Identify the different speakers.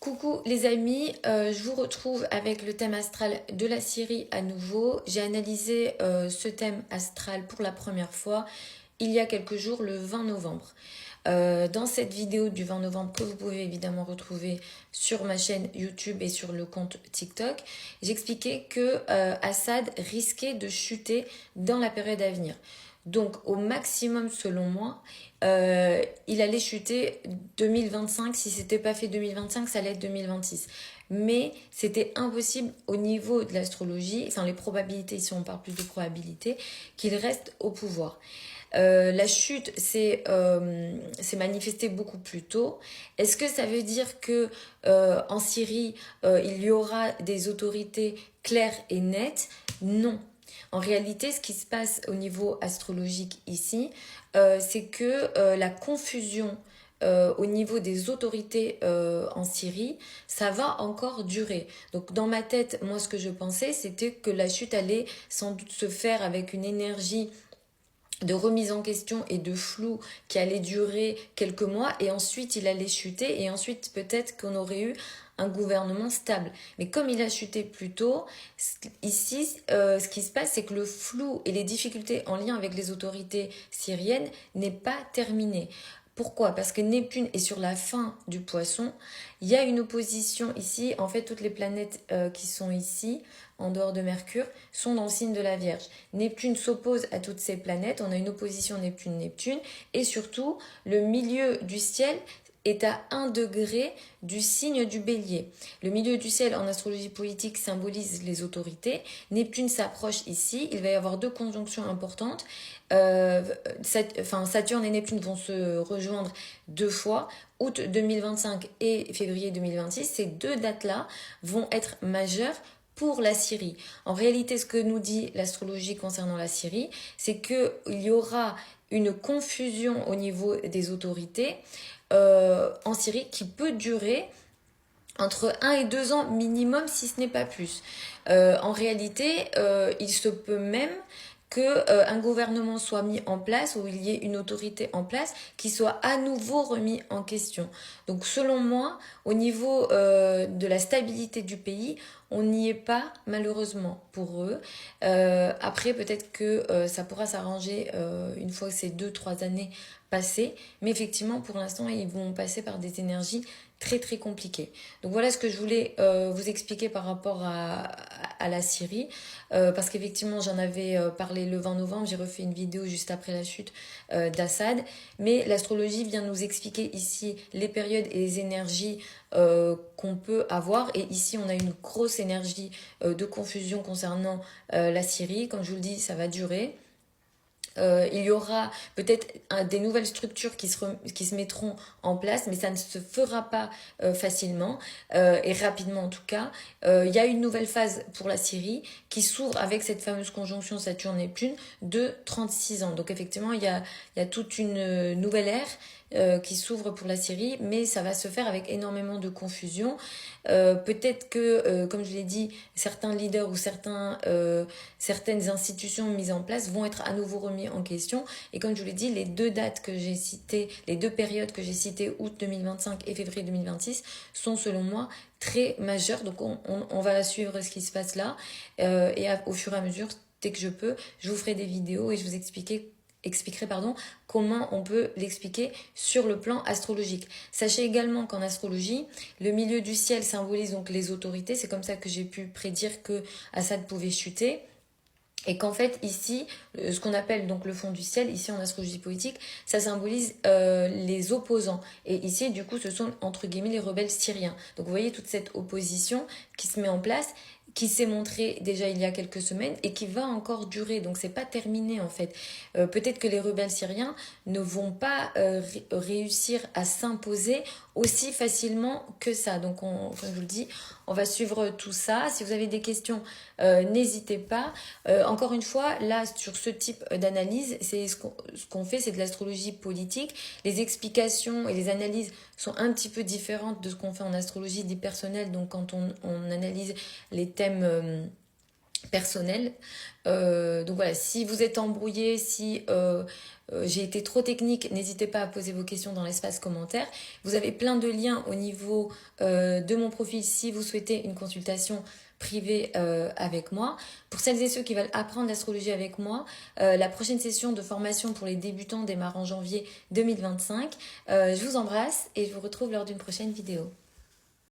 Speaker 1: Coucou les amis, je vous retrouve avec le thème astral de la Syrie à nouveau. J'ai analysé ce thème astral pour la première fois il y a quelques jours, le 20 novembre. Dans cette vidéo du 20 novembre que vous pouvez évidemment retrouver sur ma chaîne YouTube et sur le compte TikTok, j'expliquais que Assad risquait de chuter dans la période à venir. Donc au maximum selon moi, il allait chuter 2025. Si c'était pas fait 2025, ça allait être 2026. Mais c'était impossible au niveau de l'astrologie, enfin les probabilités, si on parle plus de probabilités, qu'il reste au pouvoir. La chute s'est manifestée beaucoup plus tôt. Est-ce que ça veut dire que en Syrie, il y aura des autorités claires et nettes? Non. En réalité, ce qui se passe au niveau astrologique ici, c'est que la confusion au niveau des autorités en Syrie, ça va encore durer. Donc dans ma tête, moi ce que je pensais, c'était que la chute allait sans doute se faire avec une énergie de remise en question et de flou qui allait durer quelques mois et ensuite il allait chuter et ensuite peut-être qu'on aurait eu un gouvernement stable. Mais comme il a chuté plus tôt, ici, ce qui se passe, c'est que le flou et les difficultés en lien avec les autorités syriennes n'est pas terminé. Pourquoi? Parce que Neptune est sur la fin du poisson. Il y a une opposition ici. En fait, toutes les planètes qui sont ici, en dehors de Mercure, sont dans le signe de la Vierge. Neptune s'oppose à toutes ces planètes. On a une opposition Neptune-Neptune. Et surtout, le milieu du ciel est à 1 degré du signe du bélier. Le milieu du ciel en astrologie politique symbolise les autorités. Neptune s'approche ici. Il va y avoir deux conjonctions importantes. Saturne et Neptune vont se rejoindre deux fois, août 2025 et février 2026. Ces deux dates-là vont être majeures pour la Syrie. En réalité, ce que nous dit l'astrologie concernant la Syrie, c'est qu'il y aura une confusion au niveau des autorités en Syrie qui peut durer entre 1 et 2 ans minimum, si ce n'est pas plus. En réalité, il se peut même qu'un gouvernement soit mis en place, ou il y ait une autorité en place, qui soit à nouveau remis en question. Donc selon moi, au niveau de la stabilité du pays, on n'y est pas malheureusement pour eux. Après, peut-être que ça pourra s'arranger une fois ces 2-3 années passées, mais effectivement, pour l'instant, ils vont passer par des énergies très très compliquées. Donc voilà ce que je voulais vous expliquer par rapport à la Syrie, parce qu'effectivement j'en avais parlé le 20 novembre, j'ai refait une vidéo juste après la chute d'Assad, mais l'astrologie vient nous expliquer ici les périodes et les énergies qu'on peut avoir, et ici on a une grosse énergie de confusion concernant la Syrie. Comme je vous le dis, ça va durer. Il y aura peut-être des nouvelles structures qui se mettront en place, mais ça ne se fera pas facilement et rapidement en tout cas. Il y a une nouvelle phase pour la Syrie qui s'ouvre avec cette fameuse conjonction Saturne-Neptune de 36 ans. Donc effectivement, il y a toute une nouvelle ère qui s'ouvre pour la Syrie, mais ça va se faire avec énormément de confusion. Peut-être que, comme je l'ai dit, certains leaders ou certaines institutions mises en place vont être à nouveau remis en question. Et comme je vous l'ai dit, les deux dates que j'ai citées, les deux périodes que j'ai citées, août 2025 et février 2026, sont selon moi très majeures. Donc on va suivre ce qui se passe là. Au fur et à mesure, dès que je peux, je vous ferai des vidéos et je vous expliquerai comment on peut l'expliquer sur le plan astrologique. Sachez également qu'en astrologie, le milieu du ciel symbolise donc les autorités. C'est comme ça que j'ai pu prédire que Assad pouvait chuter. Et qu'en fait, ici, ce qu'on appelle donc le fond du ciel, ici en astrologie politique, ça symbolise les opposants. Et ici, du coup, ce sont entre guillemets les rebelles syriens. Donc vous voyez toute cette opposition qui se met en place, qui s'est montrée déjà il y a quelques semaines et qui va encore durer. Donc c'est pas terminé en fait. Peut-être que les rebelles syriens ne vont pas réussir à s'imposer aussi facilement que ça. Donc comme je vous le dis, on va suivre tout ça. Si vous avez des questions, n'hésitez pas. Encore une fois, là, sur ce type d'analyse, c'est ce qu'on fait, c'est de l'astrologie politique. Les explications et les analyses sont un petit peu différentes de ce qu'on fait en astrologie dit personnelle. Donc, quand on analyse les thèmes personnels. Donc voilà, si vous êtes embrouillé, si j'ai été trop technique, n'hésitez pas à poser vos questions dans l'espace commentaire. Vous avez plein de liens au niveau de mon profil si vous souhaitez une consultation privée avec moi. Pour celles et ceux qui veulent apprendre l'astrologie avec moi, la prochaine session de formation pour les débutants démarre en janvier 2025. Je vous embrasse et je vous retrouve lors d'une prochaine vidéo.